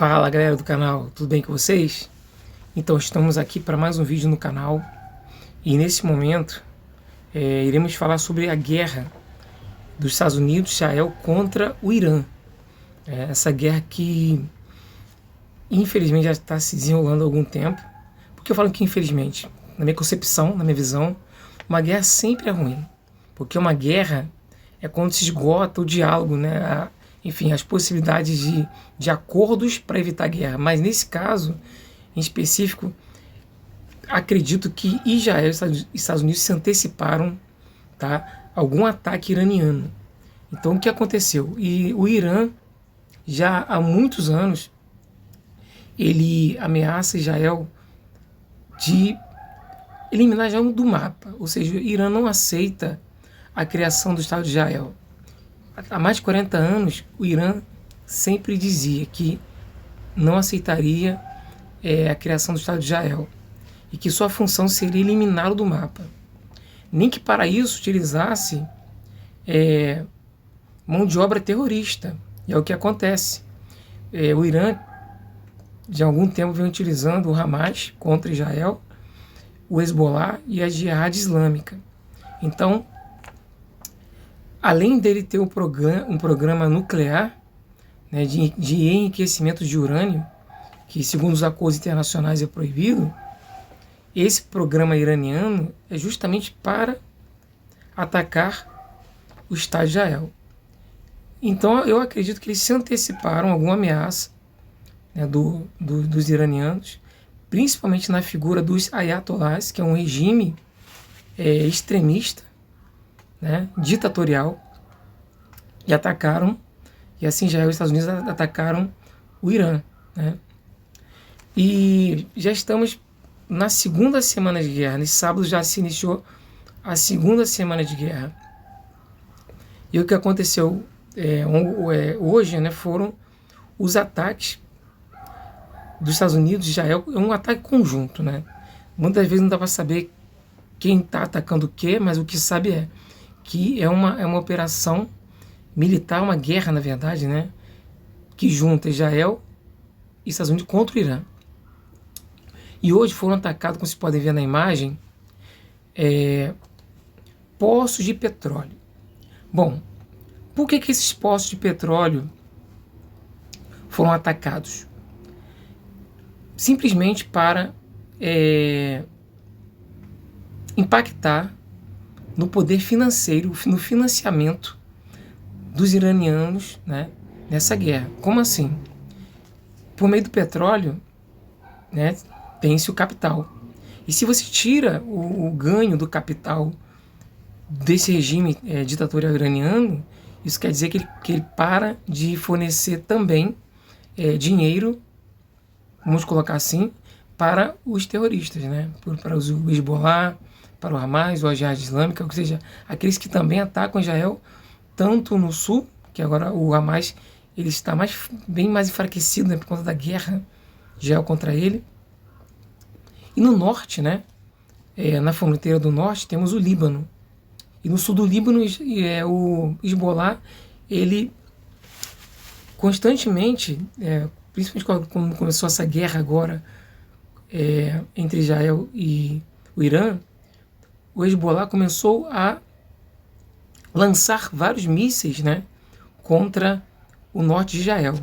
Fala galera do canal, tudo bem com vocês? Então estamos aqui para mais um vídeo no canal e nesse momento iremos falar sobre a guerra dos Estados Unidos, Israel contra o Irã. Essa guerra que infelizmente já está se desenrolando há algum tempo. Por que eu falo que infelizmente? Na minha concepção, na minha visão, uma guerra sempre é ruim, porque uma guerra é quando se esgota o diálogo, né? Enfim, as possibilidades de acordos para evitar guerra. Mas nesse caso, em específico, acredito que Israel e Estados Unidos se anteciparam, tá, a algum ataque iraniano. Então o que aconteceu? E o Irã, já há muitos anos, ele ameaça Israel de eliminar Israel do mapa. Ou seja, o Irã não aceita a criação do Estado de Israel. Há mais de 40 anos, o Irã sempre dizia que não aceitaria a criação do Estado de Israel e que sua função seria eliminá-lo do mapa. Nem que para isso utilizasse mão de obra terrorista. E é o que acontece. O Irã, de algum tempo, vem utilizando o Hamas contra Israel, o Hezbollah e a Jihad Islâmica. Então, além dele ter um programa nuclear, né, de enriquecimento de urânio, que segundo os acordos internacionais é proibido, esse programa iraniano é justamente para atacar o Estado de Israel. Então eu acredito que eles se anteciparam a alguma ameaça, né, dos iranianos, principalmente na figura dos ayatollahs, que é um regime extremista, né, ditatorial, e atacaram, e assim Israel e os Estados Unidos atacaram o Irã, né? E já estamos na segunda semana de guerra. Nesse sábado já se iniciou a segunda semana de guerra. E o que aconteceu hoje, né, foram os ataques dos Estados Unidos e Israel. É um ataque conjunto, né? Muitas vezes não dá para saber quem está atacando o quê, mas o que sabe é que é uma operação militar, uma guerra, na verdade, né, que junta Israel e Estados Unidos contra o Irã. E hoje foram atacados, como vocês podem ver na imagem, poços de petróleo. Bom, por que esses poços de petróleo foram atacados? Simplesmente para impactar no poder financeiro, no financiamento dos iranianos, né, nessa guerra. Como assim? Por meio do petróleo, né, tem-se o capital. E se você tira o ganho do capital desse regime ditatorial iraniano, isso quer dizer que ele para de fornecer também dinheiro, vamos colocar assim, para os terroristas, né, para os Hezbollah, para o Hamas, ou a Jihad Islâmica, ou seja, aqueles que também atacam Israel, tanto no sul, que agora o Hamas ele está bem mais enfraquecido, né, por conta da guerra de Israel contra ele, e no norte, né, na fronteira do norte, temos o Líbano, e no sul do Líbano o Hezbollah, ele constantemente, principalmente quando começou essa guerra agora entre Israel e o Irã, o Hezbollah começou a lançar vários mísseis, né, contra o norte de Israel.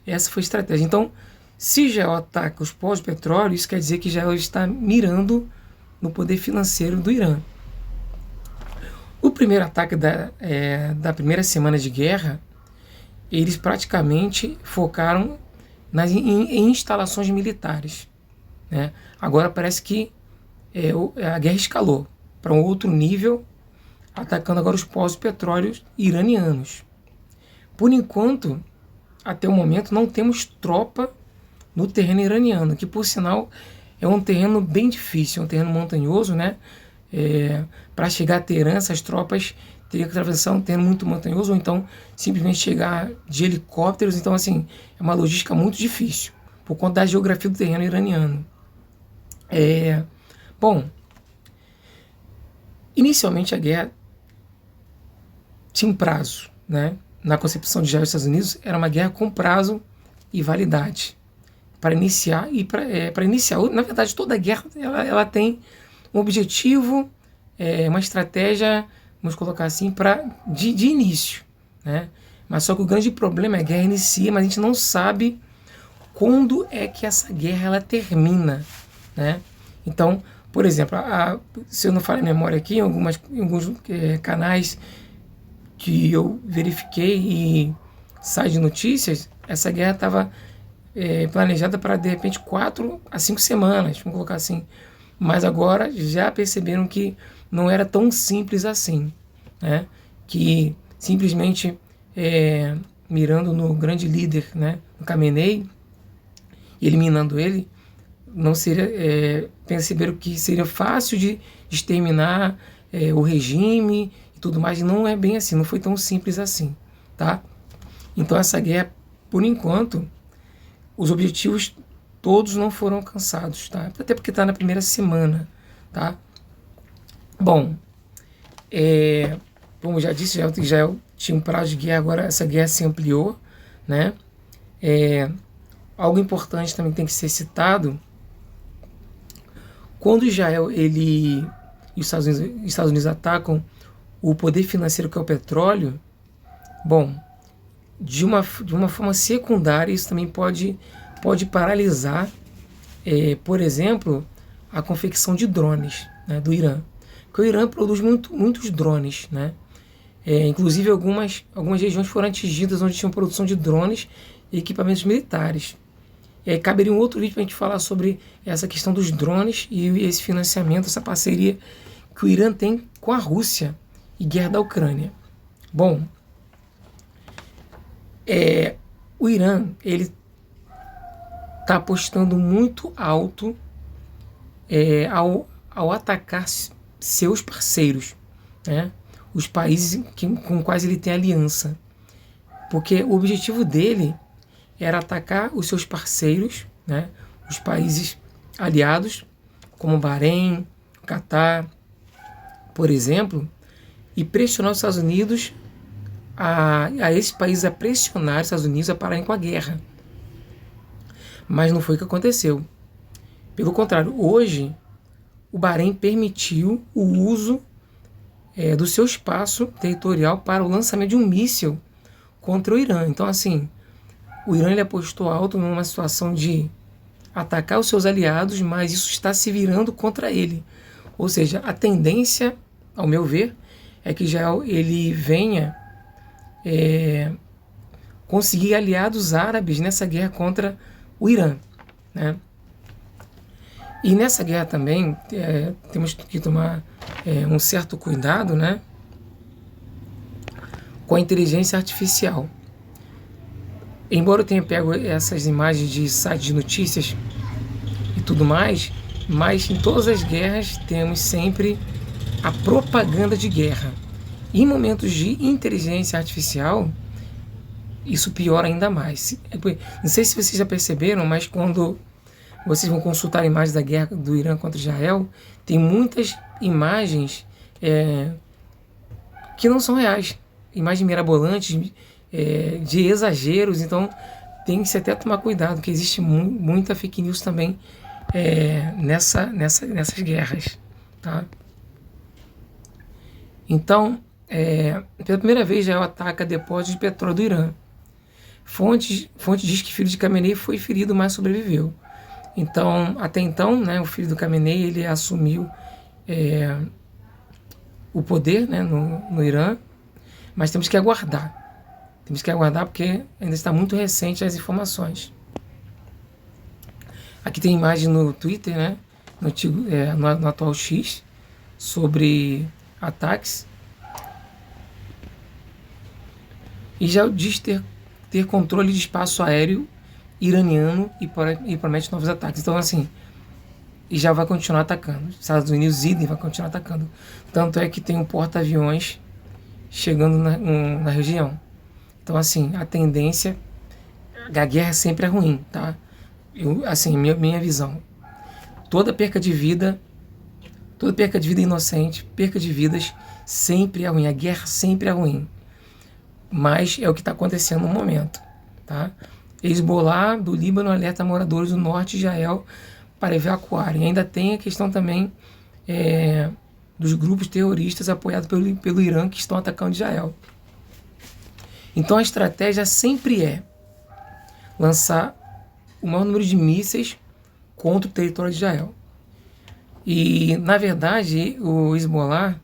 Essa foi a estratégia. Então, se Israel ataca os poços de petróleo, isso quer dizer que Israel está mirando no poder financeiro do Irã. O primeiro ataque da primeira semana de guerra, eles praticamente focaram em instalações militares, né? Agora parece que a guerra escalou para um outro nível, atacando agora os poços de petróleo iranianos. Por enquanto, até o momento, não temos tropa no terreno iraniano, que por sinal é um terreno bem difícil, é um terreno montanhoso, né? Para chegar a Teherã, essas tropas teriam que atravessar um terreno muito montanhoso, ou então simplesmente chegar de helicópteros. Então, assim, é uma logística muito difícil, por conta da geografia do terreno iraniano. Bom, inicialmente a guerra tinha um prazo, né? Na concepção de Israel e Estados Unidos, era uma guerra com prazo e validade, para iniciar e para iniciar. Na verdade, toda guerra ela tem um objetivo, uma estratégia, vamos colocar assim, de início, né? Mas só que o grande problema é que a guerra inicia, mas a gente não sabe quando é que essa guerra ela termina, né? Então, por exemplo, se eu não falei memória aqui, em alguns canais que eu verifiquei e site de notícias, essa guerra estava planejada para, de repente, 4 a 5 semanas, vamos colocar assim. Mas agora já perceberam que não era tão simples assim, né? Que simplesmente mirando no grande líder, né, no Khamenei, eliminando ele, não seria, perceberam que seria fácil de exterminar o regime e tudo mais, e não é bem assim, não foi tão simples assim, tá? Então essa guerra, por enquanto, os objetivos todos não foram alcançados, tá? Até porque está na primeira semana, tá? Bom, como já disse, já tinha um prazo de guerra, agora essa guerra se ampliou, né? Algo importante também tem que ser citado: quando Israel e os Estados Unidos atacam o poder financeiro que é o petróleo, bom, de uma forma secundária isso também pode paralisar, por exemplo, a confecção de drones, né, do Irã. Porque o Irã produz muitos drones, né? Inclusive algumas regiões foram atingidas onde tinham produção de drones e equipamentos militares. Caberia um outro vídeo para a gente falar sobre essa questão dos drones e esse financiamento, essa parceria que o Irã tem com a Rússia e guerra da Ucrânia. Bom, o Irã, ele está apostando muito alto ao atacar seus parceiros, né? Os países com quais ele tem aliança. Porque o objetivo dele era atacar os seus parceiros, né? Os países aliados, como Bahrein, Catar, por exemplo, e pressionar os Estados Unidos a esses países a pressionar os Estados Unidos a pararem com a guerra. Mas não foi o que aconteceu. Pelo contrário, hoje o Bahrein permitiu o uso do seu espaço territorial para o lançamento de um míssil contra o Irã. Então, assim, o Irã ele apostou alto numa situação de atacar os seus aliados, mas isso está se virando contra ele. Ou seja, a tendência, ao meu ver, é que já ele venha conseguir aliados árabes nessa guerra contra o Irã, né? E nessa guerra também temos que tomar um certo cuidado, né, com a inteligência artificial. Embora eu tenha pego essas imagens de sites de notícias e tudo mais, mas em todas as guerras temos sempre a propaganda de guerra. E em momentos de inteligência artificial, isso piora ainda mais. Não sei se vocês já perceberam, mas quando vocês vão consultar imagens da guerra do Irã contra Israel, tem muitas imagens que não são reais. Imagens mirabolantes, de exageros. Então tem que se até tomar cuidado, porque existe muita fake news também nessas guerras, tá? Então, pela primeira vez, Israel ataca depósitos de petróleo do Irã. Fonte diz que filho de Khamenei foi ferido, mas sobreviveu. Então, até então, né, o filho do Khamenei ele assumiu o poder, né, no Irã, mas temos que aguardar. Temos que aguardar porque ainda está muito recente as informações. Aqui tem imagem no Twitter, né, no atual X, sobre ataques. E já diz ter controle de espaço aéreo iraniano e promete novos ataques. Então, assim, e já vai continuar atacando. Os Estados Unidos idem vai continuar atacando. Tanto é que tem um porta-aviões chegando na região. Então, assim, a tendência da guerra sempre é ruim, tá? Minha visão. Toda perca de vida inocente, perca de vidas sempre é ruim. A guerra sempre é ruim. Mas é o que está acontecendo no momento, tá? Hezbollah do Líbano alerta moradores do norte de Israel para evacuarem. Ainda tem a questão também dos grupos terroristas apoiados pelo Irã que estão atacando Israel. Então a estratégia sempre é lançar o maior número de mísseis contra o território de Israel. E, na verdade, o Hezbollah,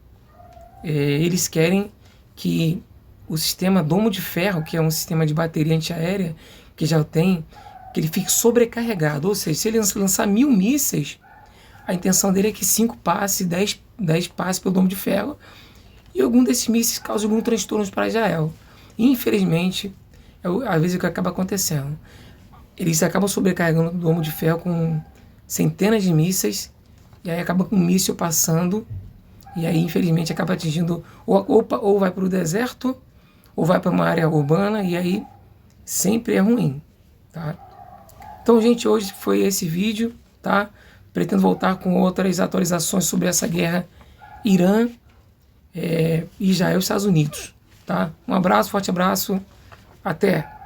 eles querem que o sistema Domo de Ferro, que é um sistema de bateria antiaérea que já tem, que ele fique sobrecarregado. Ou seja, se ele lançar 1000 mísseis, a intenção dele é que 5 passe, 10 passe pelo Domo de Ferro, e algum desses mísseis cause algum transtorno para Israel. Infelizmente, às vezes o que acaba acontecendo. Eles acabam sobrecarregando o Domo de Ferro com centenas de mísseis, e aí acaba com um míssil passando, e aí infelizmente acaba atingindo, ou vai para o deserto, ou vai para uma área urbana, e aí sempre é ruim, tá? Então, gente, hoje foi esse vídeo, tá? Pretendo voltar com outras atualizações sobre essa guerra Irã, Israel e Estados Unidos, tá? Um abraço, forte abraço, até!